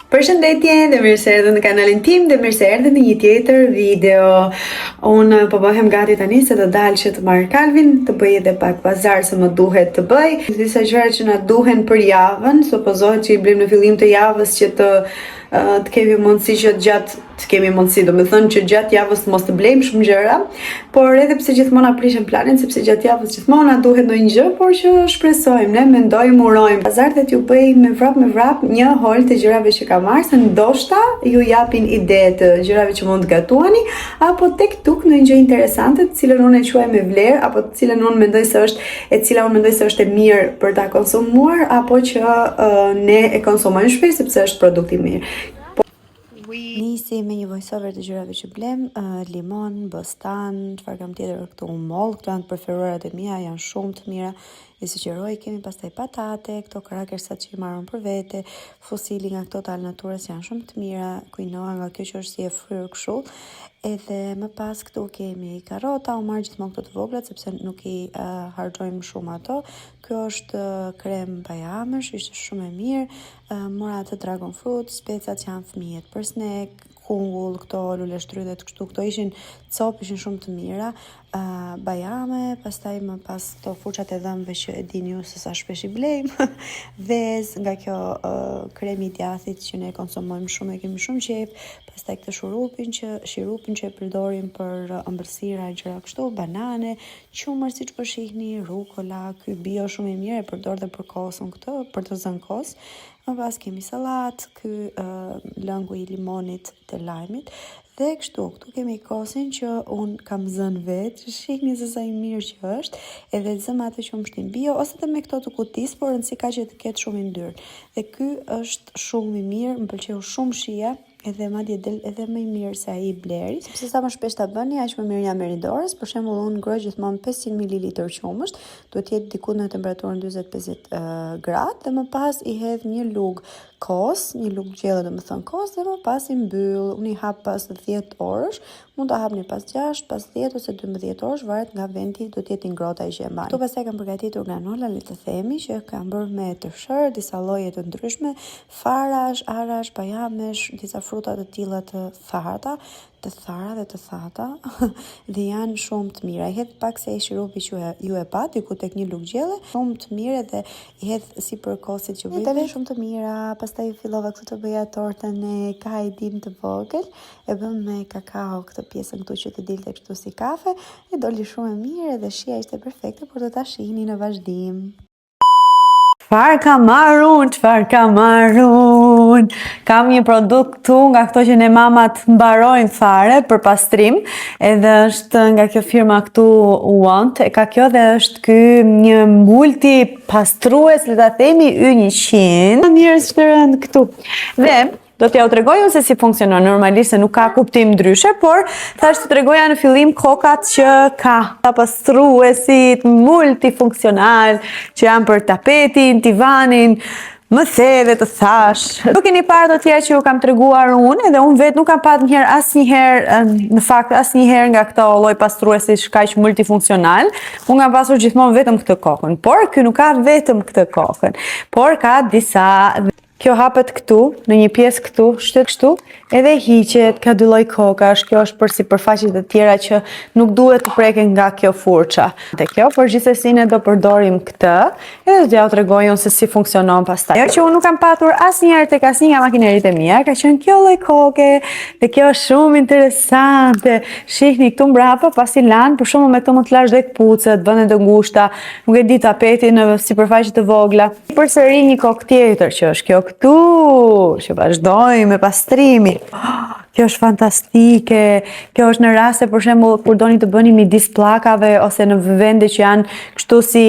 Përshëndetje dhe mirë se erdhën në kanalin tim dhe mirë se erdhën në një tjetër video. Unë po bëhem gati tani se të dalë që të marr Kalvin, të bëj edhe pak pazar se më duhet të bëj. Disa gjëra që na duhen për javën, supozohet që i blem në fillim të javës që të kemi mundësi që gjatë javës mos të blejmë shumë gjëra, por edhe pse gjithmonë prishim planin, sepse gjatë javës gjithmonë na duhet ndonjë gjë, por që shpresojmë, ne mendojmë, urojmë. Pazartet ju bëj me vrap një hol të gjërave që kam marrë, se ndoshta ju japin ide të gjërave që mund të gatuani, apo tek tuk ndonjë gjë interesante, të cilën unë e quaj me vlerë, apo të cilën unë mendoj se është e mirë për ta konsumuar, apo që ne e konsumojmë shpesh sepse është produkt i mirë. Nisi me një voiceover të gjërave që blem, limon, bostan, çfarë kam tjetër këtu, moll, këto janë të preferuarat e mia, janë shumë të mira. I sugjeroj, kemi pastaj patate, këto krakersat që i marrëm për vete, fusili nga këto të Al Naturës janë shumë të mira, quinoa nga kjo që është si e fryrë kështu. Edhe më pas këtu kemi karrota, u marr gjithmonë këto të voglat sepse nuk i harxojmë shumë ato. Kjo është krem bajamesh, ishte shumë e mirë. Mora të dragon fruit, specat që janë fëmijët për snack, kungull, këto lule shtrydhet kështu, këto ishin copë, ishin shumë të mira. Bajame, pastaj më pas këto fuçat e dhëmbëve që e dini ju se sa shpesh i blejmë. Vez nga kjo kremi i djathit që ne konsumojmë shumë, e kemi shumë qejf. Pastaj këtë shirupin që e përdorim për ëmbëlsira, gjëra kështu, banane, qumër siç po shihni, rukola, ky bio shumë i mirë, e përdor dhe për kosën këtë, për të zënë kos. Më pas kemi salat, ky lëngu i limonit të lajmit. Dhe kështu, këtu kemi kosin që unë kam zënë vetë, që shihni se sa i mirë që është, edhe zëm atë që më shtin bio, ose dhe me këto të kutis, por rëndësi ka që të ketë shumë i ndyrë. Dhe ky është shumë i mirë, më pëlqeu shumë shija, edhe madje del edhe më i mirë se ai i bleri, sepse sa më shpesh ta bëni, aq më mirë jam meridorës. Për shembull, unë ngroj gjithmonë 500 ml qumësht, duhet të jetë diku në temperaturën 40-50 gradë, dhe më pas i hedh një lugë kos, një lugë gjellë domethënë kos, dhe më pas i mbyll. Unë i hap pas 10 orësh, mund ta hapni pas 6, pas 10 ose 12 orësh, varet nga vendi, do të jetë i ngrohtë ai që e mbani. Këtu pastaj kam përgatitur granola, le të themi, që kam bërë me tërshër, disa lloje të ndryshme, farash, arash, bajamesh, disa fruta të tilla të thata, të thara dhe të thata, dhe janë shumë të mira. I hedh pak se i shirupi që ju e pat, diku tek një lugë gjelle, shumë të mirë, dhe i hedh si për kosit që vjen shumë të mira. Pastaj fillova këtu të bëja tortën e kajdim të vogël, e bëm me kakao këtë pjesën këtu që të dilte kështu si kafe, e doli shumë e mirë dhe shija ishte perfekte, por do ta shihni në vazhdim. Çfarë kam marrun? Kam një produkt këtu nga këto që ne mamat mbarojnë fare për pastrim, edhe është nga kjo firma këtu Want, e ka kjo dhe është ky një multi pastrues, le ta themi Y100. Njerëz të rënd këtu. Dhe do t'ja u tregoj unë se si funksionon, normalisht se nuk ka kuptim ndryshe, por thash të tregoja në fillim kokat që ka, pastruesit multifunksional, që janë për tapetin, divanin, më the dhe të thash. Do keni parë të tjerë që ju kam treguar unë, edhe unë vetë nuk kam pasur në fakt asnjëherë nga këto lloj pastruesi kaq multifunksional. Unë kam pasur gjithmonë vetëm këtë kokën, por ky nuk ka vetëm këtë kokën, por ka disa. Kjo hapet këtu, në një pjesë këtu, shtet kështu, edhe hiqet, ka dy lloj kokash. Kjo është për sipërfaqet e tjera që nuk duhet të preken nga kjo furça. Dhe kjo, por gjithsesi ne do përdorim këtë, edhe do t'ja u tregoj unë se si funksionon pastaj. Ajo që unë nuk kam patur asnjëherë tek asnjë nga makineritë e mia, ka qenë kjo lloj koke, dhe kjo është shumë interesante. Shihni këtu mbrapa, pasi lan, për shembull me këtë mund të lash dhe kputucët, vende të ngushta, nuk e di, tapetin në sipërfaqe të vogla. Përsëri një kokë tjetër që është kjo këtu, që vazhdoj me pastrimi. Kjo është fantastike. Kjo është në raste, për shembull, kur doni të bëni midis pllakave ose në vende që janë kështu si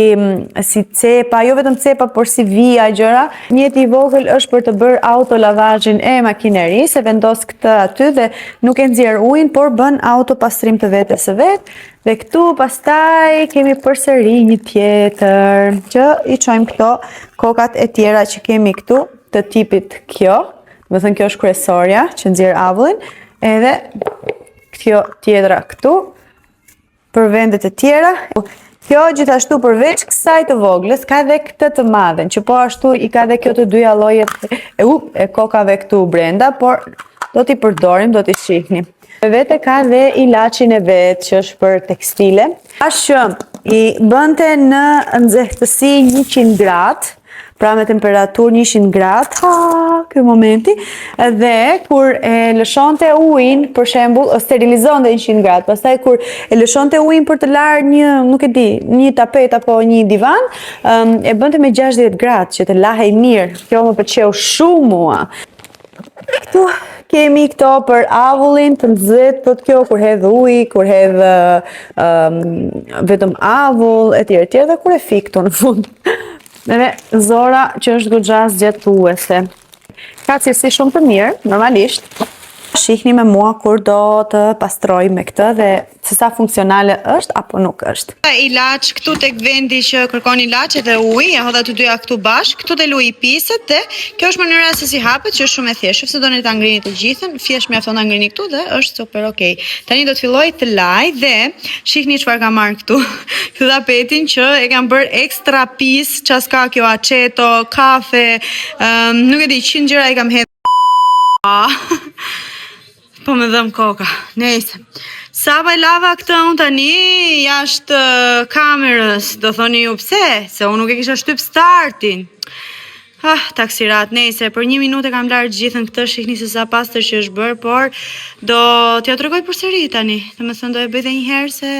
cepa, jo vetëm cepa, por si vija gjëra. Mjeti i vogël është për të bërë autolavazhin e makinerisë, e vendos këtë aty dhe nuk e nxjerr ujin, por bën autopastrim të vetes së vet. Dhe këtu pastaj kemi përsëri një tjetër që i çojmë këto kokat e tjera që kemi këtu të tipit kjo. Do të thënë kjo është kryesorja që nxjerr avullin, edhe kjo tjetra këtu për vendet e tjera. Kjo gjithashtu përveç kësaj të voglës, ka dhe këtë të madhen, që po ashtu i ka dhe kjo të dyja llojet e kokave këtu brenda, por do t'i përdorim, do t'i shihni. Vete ka dhe ilaçin e vet që është për tekstile. Që i bënte në nxehtësi 100 gradë, pra me temperaturë 100 gradë, ky momenti, dhe kur e lëshonte ujin, për shembull, sterilizonte 100 gradë, pastaj kur e lëshonte ujin për të larë një, nuk e di, një tapet apo një divan, e bënte me 60 gradë që të lahej mirë. Kjo më pëlqeu shumë mua. Këtu kemi këto për avullin të nxehtë, thot kjo kur hedh uji, kur hedh vetëm avull, etj, dhe kur e fik këtu në fund. Dhe zora që është goxha zgjetuese. Ka cilësi shumë të mirë, normalisht. Shihni me mua kur do të pastroj me këtë dhe se sa funksionale është apo nuk është. Ilaç këtu tek vendi që kërkon ilaç edhe uji, e hodha të dyja këtu bashk, këtu te luj i piset dhe kjo është mënyra se si hapet, që është shumë e thjeshtë. Nëse doni ta ngrini të gjithën, thjesht mjafton ta ngrini këtu dhe është super okay. Tani do të filloj të laj dhe shihni çfarë kam marr këtu. Këtë tapetin që e kam bër ekstra pis, çaska kjo aceto, kafe, nuk e di, 100 gjëra i kam hedhur. Po me dhëm koka, nejse. Sa pa lava këtë unë tani jashtë kamerës, do thoni ju pse, se unë nuk e kisha shtyp startin. Taksirat, nejse, për 1 minutë kam larë gjithën këtë, shihni se sa pastër që është bërë, por do t'ja tregoj përsëri tani. Domethënë do e bëj edhe një herë se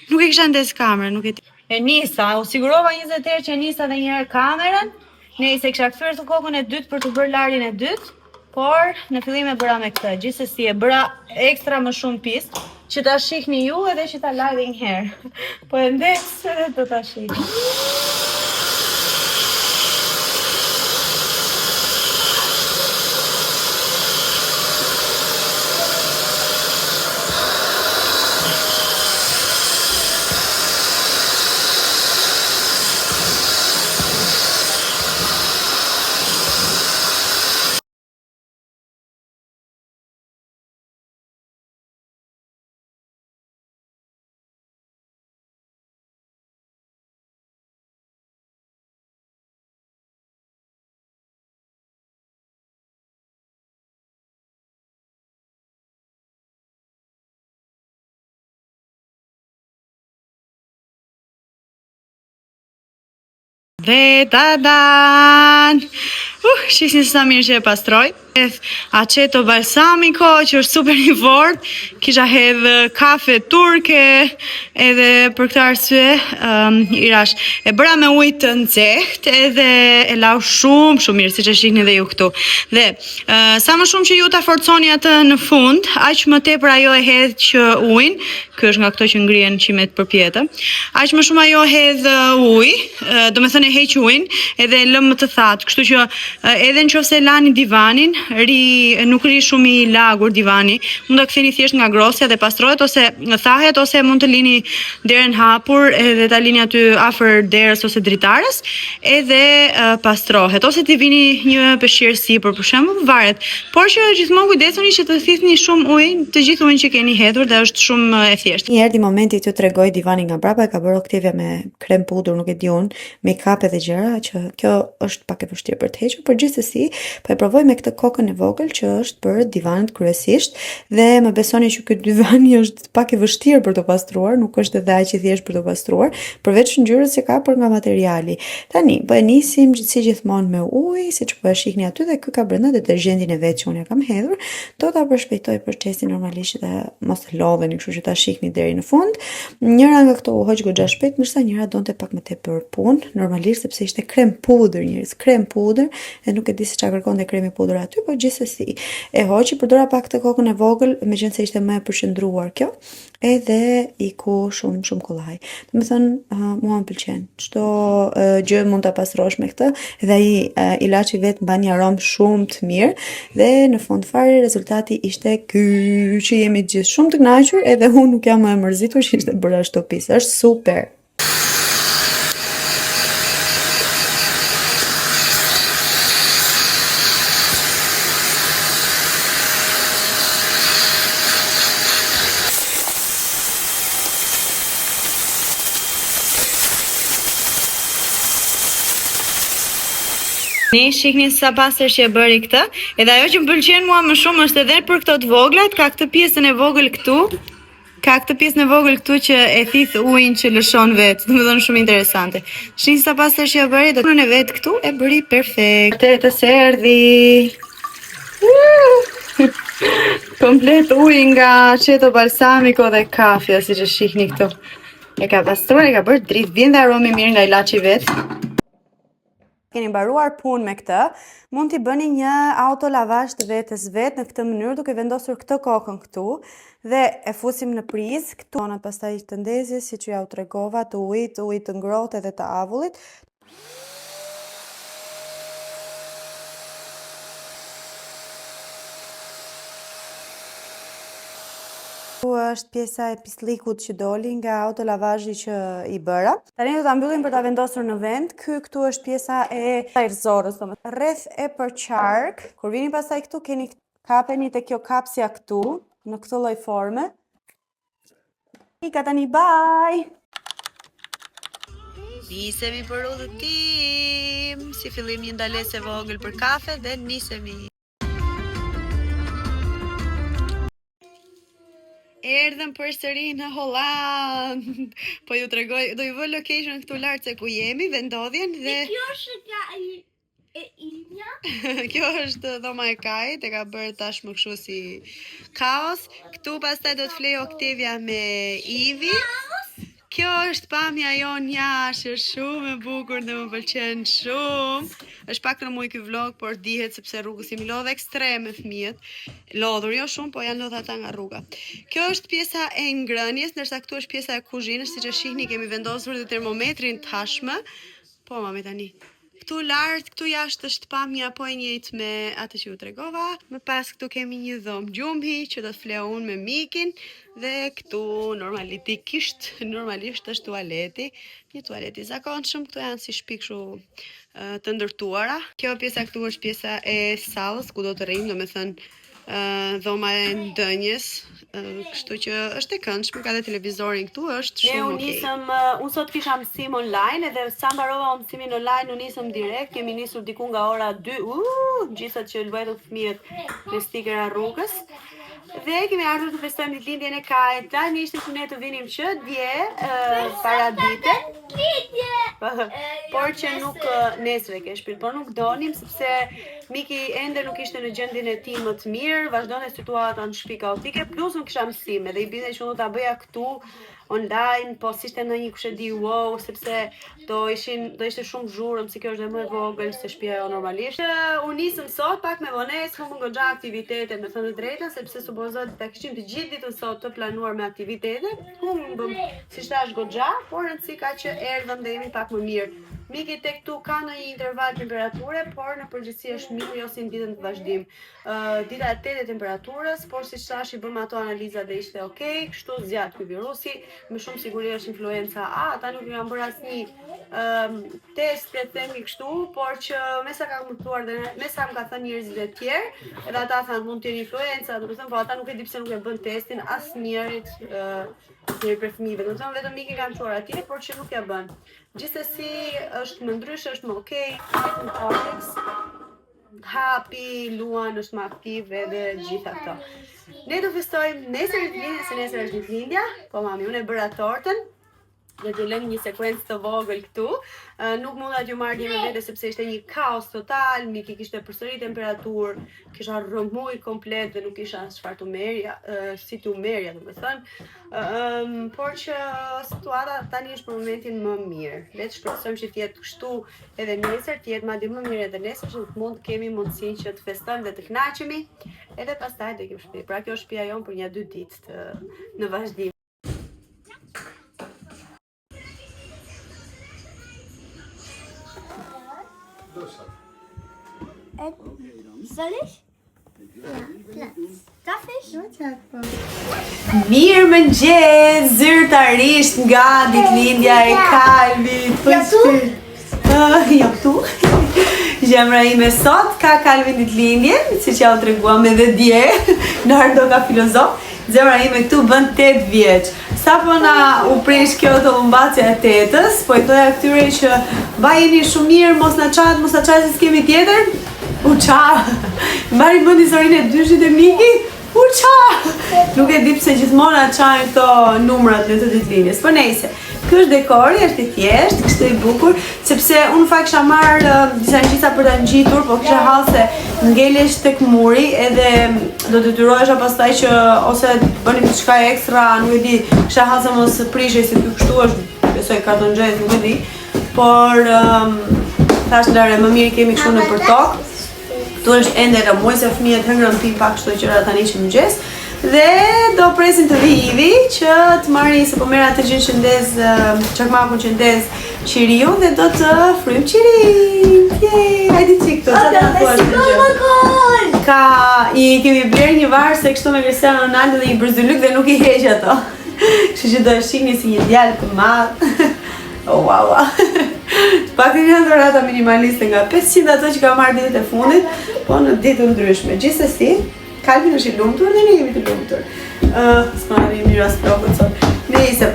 nuk e kisha ndes kamerën, nuk e di. E nisa, u sigurova 20 herë që e nisa edhe një herë kamerën. Nejse, kisha kthyer të kokën e dytë për të bërë larjen e dytë. Por në fillim e bëra me këtë, gjithsesi e bëra ekstra më shumë pis, që ta shihni ju edhe që ta laj edhe një herë. Po e ndes edhe do ta shihni. Dhe dadan! Shihni sa mirë që e pastroj. Aceto balsamico, që është super i fortë, kisha hedh kafe turke, edhe për këtë arsye irash. E bëra me ujë të nxehtë edhe e lau shumë mirë, siç e shihni dhe ju këtu. Dhe sa më shumë që ju ta forconi atë në fund, aq më tepër ajo e hedh që ujin, ky është nga këto që ngrihen qimet përpjetë. Aq më shumë ajo hedh ujë, domethënë e heq ujin edhe e lëm më të thatë, kështu që edhe nëse lani divanin, nuk ri shumë i lagur divani, mund ta ktheni thjesht nga grosja dhe pastrohet ose thahet, ose mund të lini derën hapur edhe ta lini aty afër derës ose dritares, edhe pastrohet, ose t'i vini një peshqir sipër për shembull, varet. Por që gjithmonë kujdesuni që të thithni shumë ujë, të gjithë ujin që keni hedhur, dhe është shumë e thjeshtë. Një herë di momenti t'ju tregoj divanin nga brapa, e ka bërë Octavia me krem pudër, nuk e di unë, make-up edhe gjëra, që kjo është pak e vështirë për të hequr, por gjithsesi po e provoj me këtë kokën e vogël që është për divanet kryesisht, dhe më besoni që ky divani është pak i vështirë për të pastruar, nuk është edhe aq i thjeshtë për të pastruar, përveç ngjyrës që ka, por nga materiali. Tani po e nisim si gjithmonë me ujë, siç po e shihni aty, dhe ky ka brenda detergjentin e vet që unë e kam hedhur. Do ta përshpejtoj procesin normalisht dhe mos e lodheni, kështu që ta shihni deri në fund. Njëra nga këto u hoq goxha shpejt, ndërsa njëra donte pak më tepër punë, normalisht sepse ishte krem pudër, njerëz, krem pudër, dhe nuk e di se çka kërkonte kremi pudër aty, po gjithsesi e hoqi, përdora pak të kokën e vogël, megjithëse ishte më e përqendruar kjo, edhe i ku shumë kollaj. Domethënë mua më pëlqen. Çdo gjë mund ta pastrosh me këtë, dhe ai ilaçi vet mban një aromë shumë të mirë, dhe në fund fare rezultati ishte ky, që jemi gjithë shumë të kënaqur, edhe unë nuk jam më e mërzitur që ishte bërë ashtu pis. Është super. Ne shihni sa pastër që e bëri këtë, edhe ajo që më pëlqen mua më shumë është edhe për këto të voglat, ka këtë pjesën e vogël këtu. Ka këtë pjesën e vogël këtu që e thith ujin që lëshon vetë, domethënë shumë interesante. Shihni sa pastër që e bëri, do punën e vet këtu e bëri perfekt. Të serdhi. Komplet uji nga aceto balsamico dhe kafja, siç e shihni këtu. E ka pastruar, e ka bërë dritë, vjen dhe aromi mirë nga ilaçi vet. Keni mbaruar punë me këtë, mund t'i bëni një autolavazh të vetes vet në këtë mënyrë duke vendosur këtë kokën këtu dhe e fusim në prizë këtu. Onat pastaj të ndezjes, siç ju tregova, të ujit të ngrohtë edhe të avullit. Është pjesa e pisllikut që doli nga autolavazhi që i bëra. Tani do ta mbyllim për ta vendosur në vend. Këtu është pjesa e errëzorës, domethënë rreth e përqark. Kur vini pastaj këtu keni kapeni te kjo kapsja këtu në këtë lloj forme. Ika tani, bye. Nisemi për udhëtim, si fillim një ndalesë e vogël për kafe dhe nisemi. Erdhëm përsëri në Holland. Po ju tregoj, do ju vë location këtu lart se ku jemi, vendodhjen dhe kjo është nga e Ilja. Kjo është dhoma e Kajit, e ka bërë tashmë kështu si kaos. Këtu pastaj do të flej Oktavia me Ivi. Kjo është pamja jon jashtë, është shumë e bukur dhe më pëlqen shumë. Është pak në muj ky vlog, por dihet sepse rrugës jemi lodhë ekstrem me fëmijët. Lodhur jo shumë, po janë lodhë ata nga rruga. Kjo është pjesa e ngrënjes, ndërsa këtu është pjesa e kuzhinës, siç e shihni kemi vendosur dhe termometrin tashmë. Po mami tani. Këtu lart, këtu jashtë është pamja po e njëjtë me atë që ju tregova. Më pas këtu kemi një dhomë gjumbi që do të flej unë me mikin dhe këtu normalisht është tualeti, një tualet i zakonshëm. Këtu janë si shtëpi kështu të ndërtuara. Kjo pjesa këtu është pjesa e sallës ku do të rrim, domethënë dhoma e ndënjes, kështu që është e këndshme, ka dhe televizorin këtu, është shumë okay. Unë sot kisha mësim online edhe sa mbarova mësimin online, unë nisëm direkt, kemi nisur diku nga ora 2, gjithat që luajtën fëmijët me stikera rrugës. Dhe kemi ardhur të festojmë ditëlindjen e Kajit. Tani ishte që ne të vinim që dje para dite. Por që nuk nesër e ke shpirt, por nuk donim sepse Miki ende nuk ishte në gjendjen e tij më të mirë, vazhdonte situata në shtëpi kaotike, plus nuk kisha mësim, dhe i binte që unë do ta bëja këtu online, po si ishte ndonjë kush e di wow, sepse do ishte shumë zhurmë, si kjo është dhe më e vogël se shtëpia jo normalisht. Unë nisëm sot pak me vonesë, humbëm goxha aktivitete, me thënë të drejtën, sepse supozohet ta kishim të gjithë ditën sot të planuar me aktivitete. Humbëm, siç thash, goxha, por rëndësi ka që erdhëm dhe jemi pak më mirë. Miki tek këtu ka në një interval temperature, por në përgjithësi është mirë, jo si në ditën të vazhdim. Dita e 8 e temperaturës, por siç thash i bëm ato analiza dhe ishte okay, kështu zgjat ky virusi, me shumë siguri është influenca A. Ata nuk kanë bërë asnjë test le të themi kështu, por që me sa ka kuptuar dhe me sa më ka thënë njerëzit e tjerë, edhe ata thanë mund të jenë influenca, domethënë po ata nuk e di pse nuk e bën testin asnjërit për fëmijëve. Domethënë vetëm Miki kanë çuar atje, por që nuk ja bën. Gjithsesi është më ndryshe, është më okay, hapi, luan, është më aktiv edhe gjitha këto. Ne do festojmë nesër ditëlindjen, se nesër është ditëlindja, po mami, unë e bëra tortën. Dhe të lëmë një sekuencë të vogël këtu. Nuk munda t'ju marrë me vete sepse ishte një kaos total, Miki kishte përsëri temperaturë, kisha rrëmuj komplet dhe nuk kisha çfarë të merja, si të merja, domethënë. Por që situata tani është për momentin më mirë. Le të shpresojmë që të jetë kështu edhe nesër, të jetë madje më mirë edhe nesër, që mund të kemi mundësinë që të festojmë dhe të kënaqemi, edhe pastaj do kemi shtëpi. Pra kjo është shtëpia jon për një 2 ditë në vazhdim. Soll ich? Ja, darf ich? Mirë mëngjes, zyrtarisht nga ditëlindja e Kalvit. Ja tu? Ja tu. Zemra ime sot ka Kalvin ditëlindjen, siç ja u treguam edhe dje, Nardo ka filozof. Zemra ime këtu bën 8 vjeç. Sa po na u prish kjo të humbacja e tetës, po i thoja këtyre që vajeni shumë mirë, mos na çaj se s'kemi tjetër. U qa! Mbari mend historinë e dyshit e Mikit. U qa! Nuk e di pse gjithmonë na çajnë këto numrat në të ditëlindjes. Po nejse. Ky është dekori, është i thjeshtë, kështu i bukur, sepse unë fakt kisha marrë disa ngjitsa për ta ngjitur, po kisha hallë se ngelesh tek muri edhe do detyrohesha pastaj që ose bënim diçka ekstra, nuk e di, kisha hallë se mos prishej se ky kështu është, besoj karton xhez, nuk e di. Por thash ndare më mirë kemi kështu në për tokë. Këtu është ende rëmuj se fëmijët hëngrën pin pak kështu gjëra tani që mëngjes. Dhe do presin të vivi që të marri se po mera të gjithë shëndez, çakmakun shëndez qiriu dhe do të frym qirin. Jej, hajde çik këtu. Ka i kemi bler një varë se kështu me Cristiano Ronaldo dhe një bërzylyk dhe nuk i heq ato. Kështu që do e shihni si një djalë të madh. Oh wow. Pak një dhurata minimaliste nga 500 ato që ka marrë ditët e fundit, po në ditë ndryshme. Gjithsesi, Kalvin është i lumtur dhe ne jemi të lumtur. S'ma në një ras plokët sot. Nejse,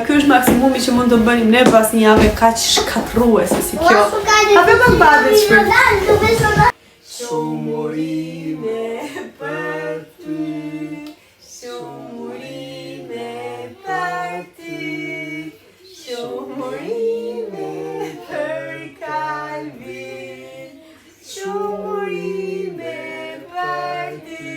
ky është maksimumi që mund të bënim ne pas një jave kaq shkatruese si kjo. A be pak badet shpër. Shumurime për ty, shumurime për ty, shumurime për Kalvin, shumurime për ty.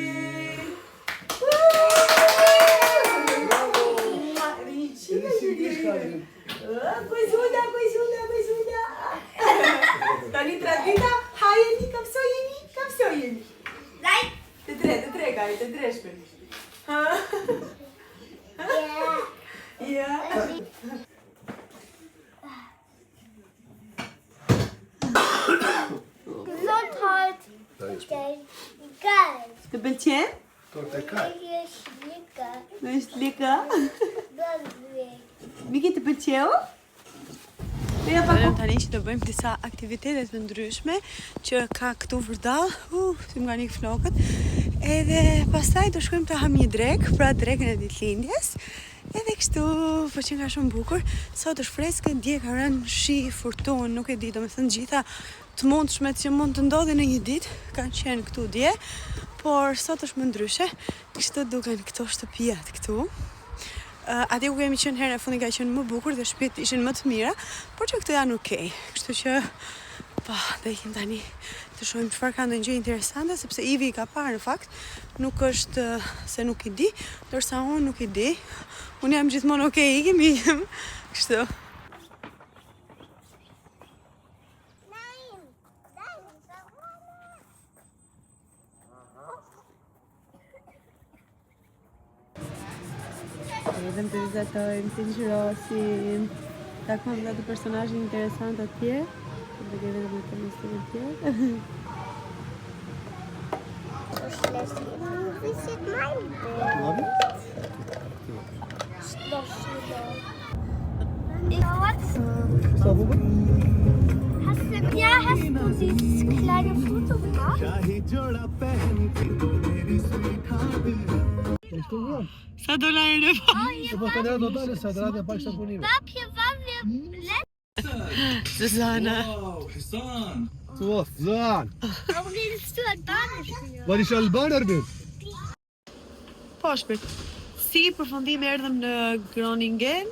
Coisuda. Tani tradita, hajeni, kapsojeni. Dai. Të tre, Kari, të tre shpër. Ja. Gesundheit. Geil. Të pëlqen? Torte kaj. Është leka? Miki të pëlqeu? Ja pa tani që do bëjmë disa aktivitete të ndryshme që ka këtu vërdall, si më kanë ikë flokët. Edhe pastaj do shkojmë të ham një drek, pra drekën e ditëlindjes. Edhe kështu, po që nga shumë bukur, sot është freskë, dje ka rënë shi, furtunë, nuk e di, domethënë gjitha të mundshmet që mund të ndodhin në një ditë kanë qenë këtu dje, por sot është më ndryshe, kështu duken këto shtëpijat këtu. Atje ku kemi qenë herën e fundit ka qenë më bukur dhe shtëpitë ishin më të mira, por që këtu janë okej. Kështu që do ikim tani të shohim çfarë ka ndonjë gjë interesante, sepse Ivi i ka parë në fakt, nuk është se nuk i di, ndërsa unë nuk i di. Unë jam gjithmonë okej, ikim. Kështu. Vedem të vizatojmë, të ngjyrosim, takojmë dhe të personazhe interesante atje. Dhe ke vedem të mësime tjerë. Visit mein Bild. Hast du dieses kleine Foto gemacht? Sa dollarë në pa? Po kadra totale sa drata pak sa punime. Pap, hier waren wir Susanna. So, Zan. Warum redest du Albanisch? Var ish albanar bin? Po shpirt. Si përfundim erdhëm në Groningen.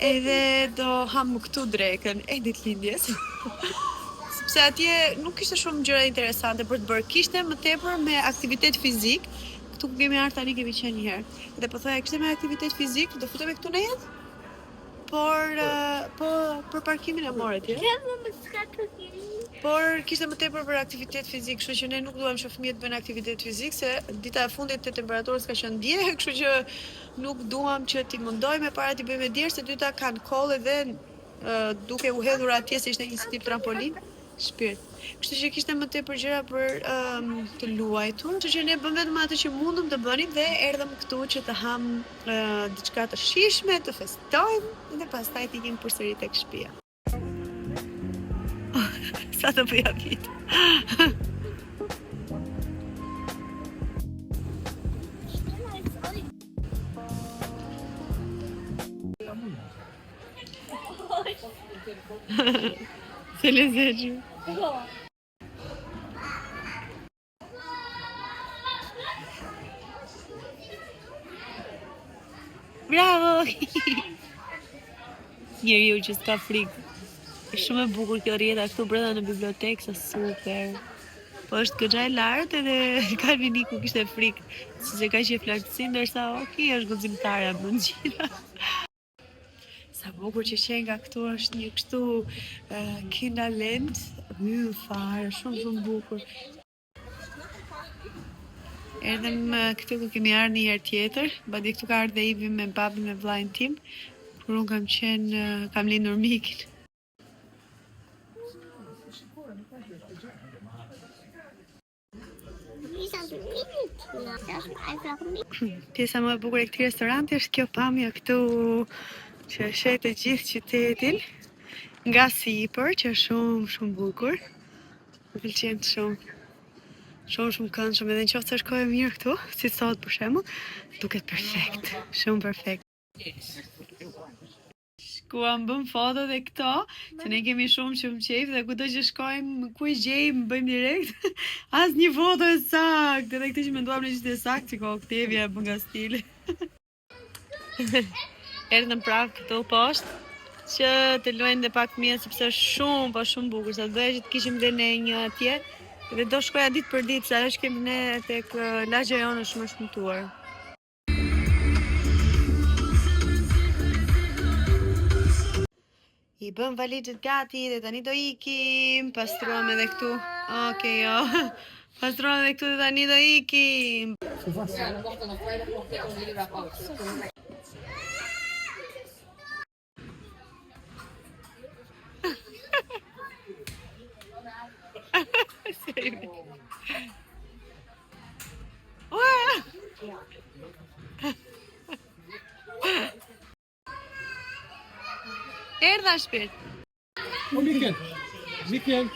Edhe do ham këtu drekën e ditëlindjes. Sepse atje nuk kishte shumë gjëra interesante për të bërë. Kishte më tepër me aktivitet fizik. Këtu ku kemi ardhur tani kemi qenë një herë. Dhe po thoya kishte me aktivitet fizik, do futemi këtu në jetë. Por për parkimin e morë atje. Por kishte më tepër për aktivitet fizik, kështu që ne nuk duam që fëmijët bëjnë aktivitet fizik, se dita e fundit të temperaturës ka qenë dje, kështu që nuk duam që t'i mundojmë para t'i bëjmë djerë, se dyta kanë kollë dhe duke u hedhur atje se ishte një tip trampolin, shpirt. Kështu që kishte më tepër gjëra për të luajtur, kështu që ne bëm vetëm atë që mundëm të bënim dhe erdhëm këtu që të ham diçka të shijshme, të festojmë dhe pastaj të ikim përsëri tek shtëpia. Sa të bëja vitë. Se lezetshëm. Bravo! Njeriu që s'ka frikë. Është shumë e bukur kjo rjeta këtu brenda në bibliotekë, sa super. Po është goxha e lartë edhe Kalviniku kishte frikë, se ka qenë flakësi, ndërsa është guximtare më gjitha. Sa bukur që qenë nga këtu, është një kështu Kinderland, fare, shumë bukur. Erdhëm këtu ku kemi ardhur një herë tjetër, badi këtu ka ardhur Ivi me babin me vllajin tim, kur unë kam lindur mikin. Pjesa më e bukur e këtij restoranti është kjo pamje këtu që sheh të gjithë qytetin nga sipër, që është shumë bukur. Më pëlqen shumë këndshëm, edhe nëse është kohë e mirë këtu, si sot për shembull, duket perfekt, shumë perfekt. Shkuam bëm foto dhe këto, se ne kemi shumë që më qejf dhe kudo që shkojmë, ku i gjejmë, bëjmë direkt, asnjë foto e saktë, edhe këtë që menduam ne ishte saktë, që Oktavia bën nga stili. Erdhëm prapë këtu poshtë, që të luajnë dhe pak fëmijët, sepse është shumë bukur, sa doja që të kishim dhe ne një atje, dhe do shkoja ditë për ditë, se ajo që kemi ne tek lagja jonë është shumë e shëmtuar. I bëm valixhet gati dhe tani do ikim, pastruam edhe këtu. Okej, jo. Pastruam edhe këtu dhe tani do ikim. Erdha shpirt. Miken.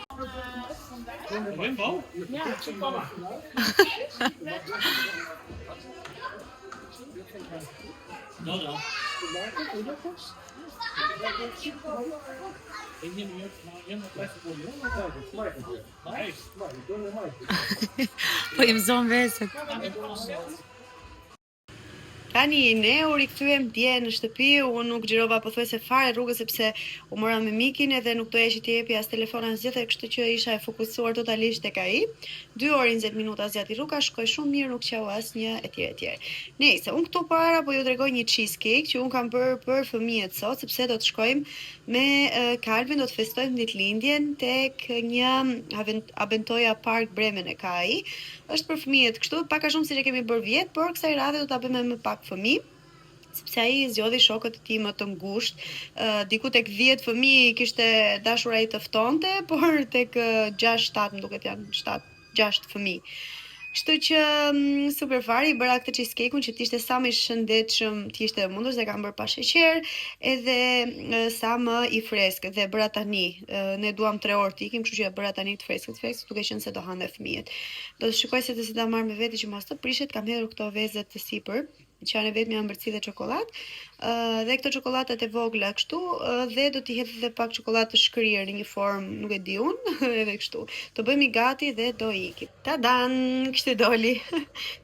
Po jem zonë veset. Tani ne u rikthyem dje në shtëpi, unë nuk xhirova pothuajse fare rrugën sepse u mora me mikin edhe nuk doja që t'i jepi as telefonin as gjë, kështu që isha e fokusuar totalisht tek ai. 2 orë 20 minuta zgjati rruga, shkoi shumë mirë, nuk qau asnjë etj. Nëse unë këtu para po ju tregoj një cheesecake që unë kam bërë për fëmijët sot, sepse do të shkojmë me Kalvin, do të festojmë ditëlindjen tek një Abentoja Park Bremen e ka ai. Është për fëmijët, kështu pak a shumë siç e kemi bërë vjet, por kësaj radhe do ta bëjmë me pak fëmijë, sepse ai zgjodhi shokët e tij më të ngushtë. Diku tek 10 fëmijë kishte dashur ai të ftonte, por tek 6-7 më duket janë 7-6 fëmijë. Kështu që super fare, i bëra këtë cheesecake-un që të ishte sa më i shëndetshëm, të ishte mundur se kam bërë pa sheqer, edhe sa më i freskët dhe bëra tani. Ne duam 3 orë të ikim, kështu që e bëra tani të freskët, duke qenë se do hanë fëmijët. Do të shikoj se si ta marr me veti që mos të prishet, kam hedhur këto vezet të sipër, që janë vetëm ëmbëlsi dhe çokoladë, dhe këto çokoladat e vogla kështu, dhe do t'i hedh edhe pak çokoladë të shkrirë në një formë, nuk e di unë, edhe kështu. Do bëjmë gati dhe do ikim. Tadan, kështu doli.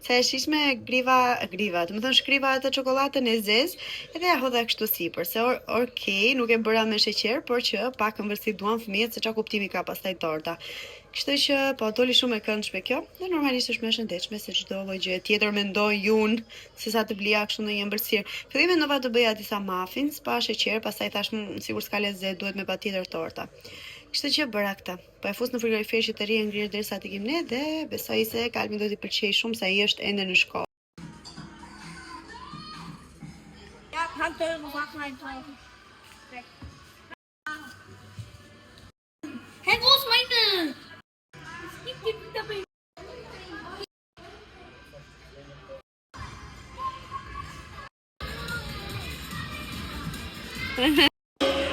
Sa e shishme griva, shkriva atë çokoladën e zezë, edhe ja hodha kështu sipër. Se okej, nuk e bëra me sheqer, por që pak ëmbëlsi duan fëmijët, se çka kuptimi ka pastaj torta. Kështu që po doli shumë e këndshme kjo, dhe normalisht është më e shëndetshme se çdo lloj gjë tjetër mendoj unë, sesa të blija kështu në një ëmbëlsirë. Fillimin mendova të bëja disa muffins pa sheqer, pastaj tash sigur s'ka lezet, duhet me patjetër torta. Kështu që bëra këtë. Po e fus në frigorifer që të rrijë ngrirë derisa të ikim ne dhe besoj se Kalvin do t'i pëlqejë shumë sa ai është ende në shkollë. Ja, kan du noch mal Hey, wo ist meine?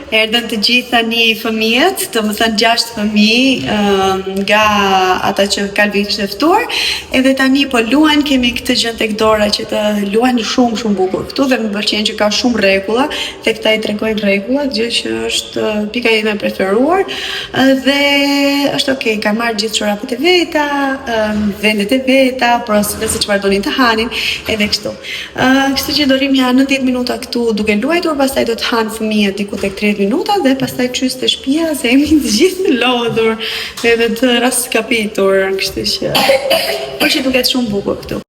Erdhën të gjithë tani fëmijët, domethënë 6 fëmijë nga ata që kanë vite ftuar, edhe tani po luajnë, kemi këtë gjë tek Dora që të luajnë shumë bukur këtu dhe më pëlqen që ka shumë rregulla, dhe këta i tregojnë rregullat, gjë që është pika ime e preferuar dhe është okay, kanë marrë gjithë çorapet e veta, vendet e veta, por se çfarë donin të hanin, edhe kështu. Kështu që dorim ja 90 minuta këtu duke luajtur, pastaj do të hanë fëmijët diku tek 30 minuta dhe pastaj qys të shtëpia se jemi të gjithë lodhur edhe të raskapitur, kështu që por që duket shumë bukur këtu.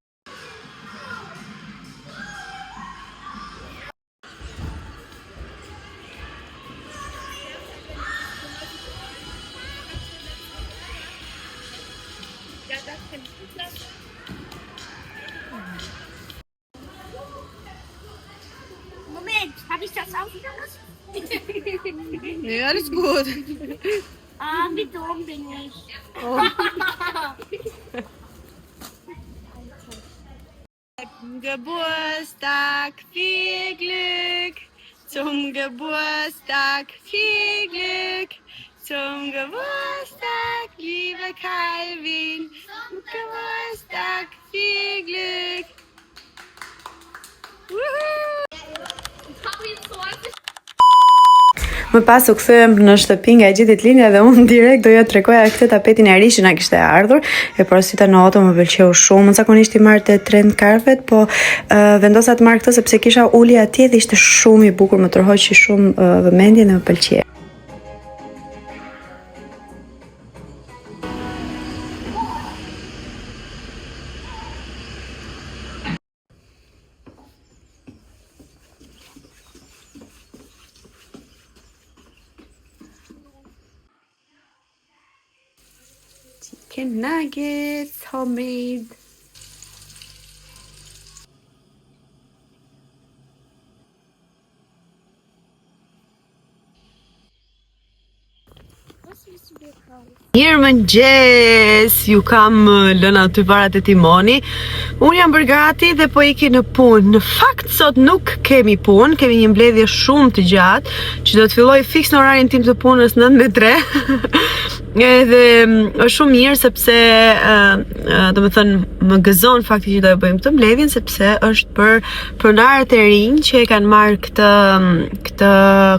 Moment, habe ich das auch wieder was? Nee, alles gut. Wie dumm bin ich. Geburtstag, viel Glück. Zum Geburtstag, viel Glück. Zum Geburtstag, liebe Calvin. Zum Geburtstag, viel Glück. Më pas u kthyem në shtëpi nga gjithë ditëlindja dhe unë direkt doja të tregoja këtë tapetin e ri që na kishte ardhur. E porosita në auto më pëlqeu shumë. Zakonisht i marr te Trend Carpet, po vendosa të marr këtë sepse kisha uli atje dhe ishte shumë i bukur, më tërhoqi shumë vëmendjen dhe më pëlqej. Chicken nuggets, homemade. Mirëmëngjes, ju kam lënë aty para te timoni. Unë jam bërgati dhe po iki në punë. Në fakt sot nuk kemi punë, kemi një mbledhje shumë të gjatë që do të filloj fiks në orarin tim të punës 9:03. Edhe është shumë mirë sepse domethënë më gëzon fakti që do e bëjmë këtë mbledhjen sepse është për pronarët e rinj që e kanë marrë këtë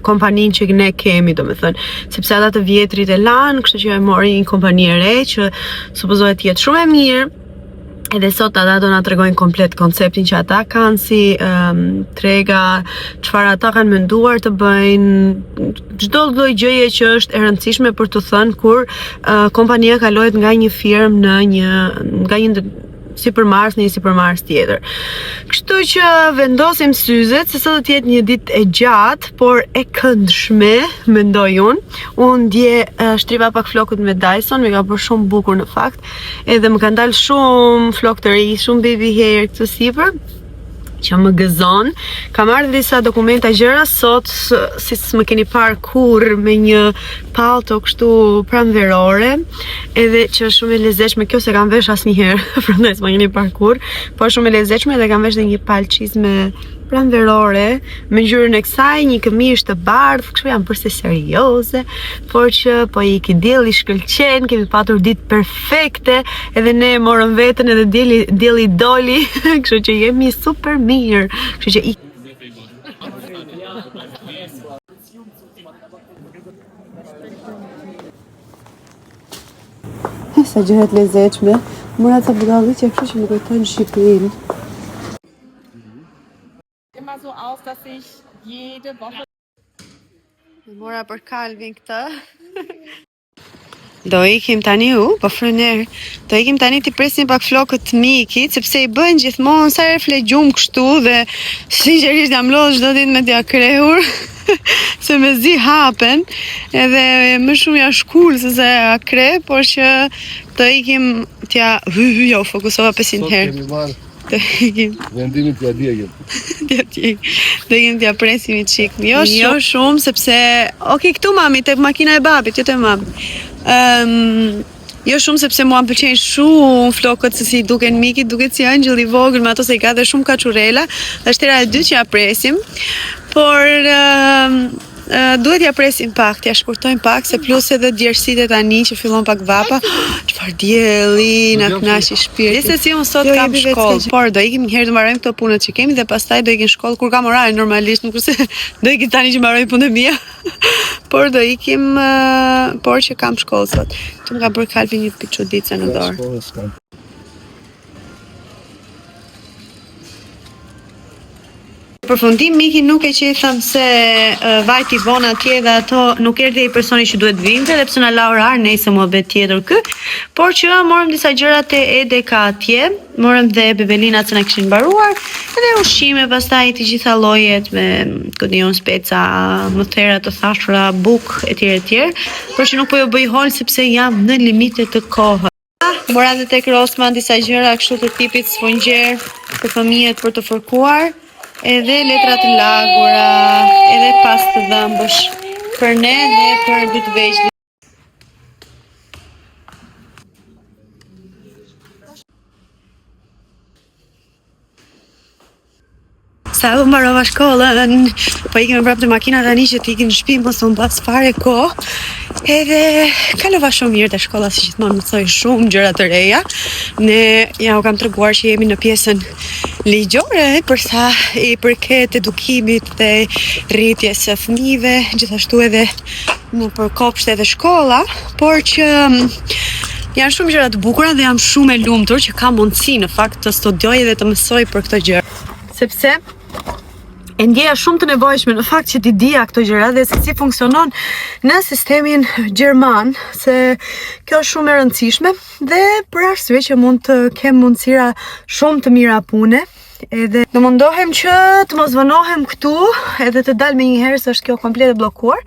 kompaninë që ne kemi, domethënë, sepse ata të vjetrit e lanë, kështu që e mori një kompani e re që supozohet të jetë shumë e mirë. Edhe sot ata do na tregojnë komplet konceptin që ata kanë si trega, çfarë ata kanë menduar të bëjnë, çdo lloj gjëje që është e rëndësishme për të thënë kur kompania kalohet nga një firmë në një supermarket në një supermarket tjetër. Kështu që vendosim syzet se sot do të jetë një ditë e gjatë, por e këndshme, mendoj unë. Unë dje shtriva pak flokët me Dyson, më ka bërë shumë bukur në fakt, edhe më kanë dalë shumë flokë të ri, shumë baby hair këtu sipër, që më gëzon. Kam marrë disa dokumenta gjëra sot, si s'më keni parë kurrë, me një palto kështu pranverore, edhe që është shumë e lezetshme. Kjo se kam vesh asnjëherë, prandaj s'më keni parë kurrë, po është shumë e lezetshme dhe kam vesh dhe një palë çizme pranverore me ngjyrën e kësaj, një këmishë të bardhë, kështu jam përse serioze, por që po iki dielli shkëlqen, kemi patur ditë perfekte, edhe ne e morëm veten edhe dielli doli, kështu që jemi super mirë, kështu që sa gjërat lezetshme, mora ca budalliqe kështu që më kujtojnë Shqipërinë. Immer so auf, dass ich jede Woche. Mora për Calvin këtë. Do ikim tani po frener. Do ikim tani t'i presim pak flokët të mikit, sepse i bëjnë gjithmonë sa herë fle gjumë kështu dhe sinqerisht jam lodhur çdo ditë me t'ia krehur. Se me zi hapen, edhe më shumë ja shkull se se a kre, por që do ikim t'ja jo, fokusova 500 herë. Vendimin t'ja djegim. Do ikim t'ja presim I qik. Jo shumë, sepse okay, këtu mami, te makina e babit, jo te mami. Jo shumë sepse mua më pëlqejnë shumë flokët se si duken mikit, duket si angjëll I vogël, me ato se I ka dhe shumë kaçurela, dhe është hera e dytë që ja presim. Por duhet ja presim pak, ja shkurtojmë pak, se plus edhe djersitë tani që fillon pak vapa. Çfarë dielli na kënaqi shpirti. Se si unë sot kam shkollë, por do ikim një herë të mbarojmë këto punët që kemi dhe pastaj do ikim shkollë kur kam orarin normalisht, nuk se do ikim tani që mbaroj punët mia. Por do ikim por që kam shkollë sot. Tu më ka bërë kalbi një çuditë në dorë. Përfundim Miki nuk e që i thëmë se vajti vonë atje dhe ato nuk erdhi i personi që duhet vinte dhe pse na la orar nejse më bet tjetër kë, por që morëm disa gjërat e EDK atje, morëm dhe bebelinat që na kishin mbaruar, edhe ushqime pastaj të gjitha llojet me kodion speca, mëthera të thashura, buk etj, por që nuk po ju bëj hol sepse jam në limite të kohës. Mora dhe tek Rosman disa gjëra kështu të tipit sfungjer për fëmijët për të fërkuar. Edhe letra të lagura, edhe pas të dhëmbësh për ne dhe për dy të vegjël. Sa u mbarova shkollën, po ikim prapë të makina tani që t'ikim në shtëpi mos u mbas fare kohë. Edhe kalova shumë mirë te shkolla, si gjithmonë mësoj shumë gjëra të reja. Ne ja u kam treguar që jemi në pjesën ligjore për sa i përket edukimit dhe rritjes së fëmijëve, gjithashtu edhe në përkopshte dhe shkolla, por që janë shumë gjëra të bukura dhe jam shumë e lumtur që kam mundësi në fakt të studioj dhe të mësoj për këto gjëra. Sepse e ndjeja shumë të nevojshme në fakt që t'i dija këto gjëra dhe se si funksionon në sistemin gjerman, se kjo është shumë e rëndësishme dhe për arsye që mund të kem mundësira shumë të mira pune. Edhe do mundohem që të mos vënohem këtu edhe të dal me një herë se është kjo komplet e bllokuar.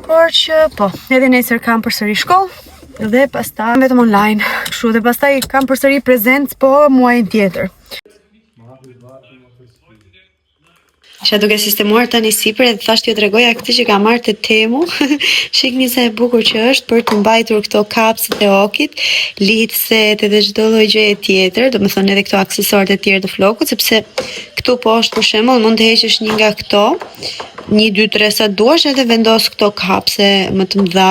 Por që po, edhe nesër kam përsëri shkollë dhe pastaj vetëm online. Kështu dhe pastaj kam përsëri prezencë po muajin tjetër. Isha duke sistemuar tani sipër edhe thash t'ju tregoja këtë që kam marrë te Temu. Shikni sa e bukur që është për të mbajtur këto kapsët e okit, lidhset edhe çdo lloj gjëje tjetër, domethënë edhe këto aksesorët e tjerë të flokut, sepse këtu poshtë për shembull mund të heqësh një nga këto, 1, 2, 3 sa duash edhe vendos këto kapse më të mëdha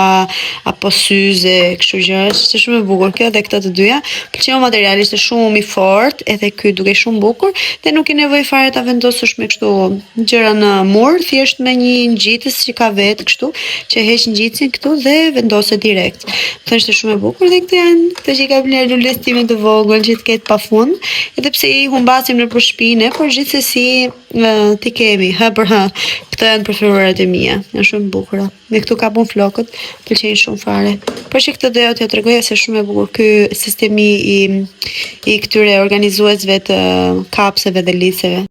apo syze, kështu gjëra, është shumë e bukur kjo dhe këto të dyja. Pëlqeu materiali, është shumë i fortë, edhe ky duke shumë bukur dhe nuk ke nevojë fare ta vendosësh me kështu gjëra në mur, thjesht me një ngjitës që ka vetë kështu, që heq ngjitsin këtu dhe vendoset direkt. Është shumë e bukur dhe këto janë këto që ka bler lules time të vogël që të ketë pafund, edhe pse i humbasim nëpër shtëpinë, por gjithsesi ti kemi për këto janë preferuarat e mia. Janë shumë bukura. Me këtu kapun flokët, pëlqejnë shumë fare. Por që këtë doja t'ju tregoja se shumë e bukur ky sistemi i këtyre organizuesve të kapseve dhe liseve.